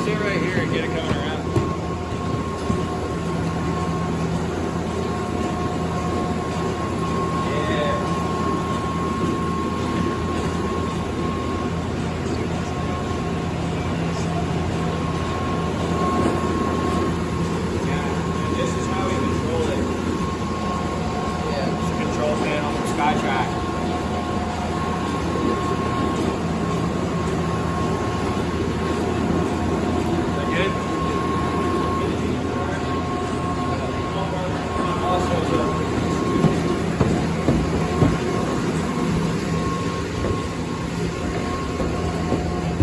Stay right here and get it coming around.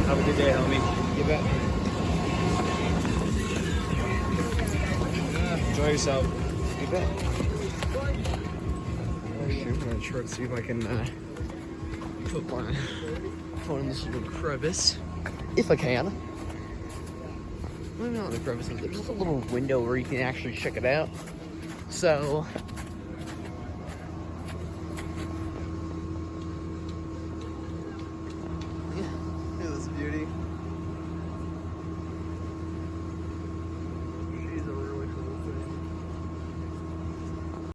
Have a good day, homie. You bet. Enjoy yourself. You bet. I'm gonna try to see if I can put my phone in this little crevice. If I can. Maybe not in the crevice, there's just a little window where you can actually check it out. So,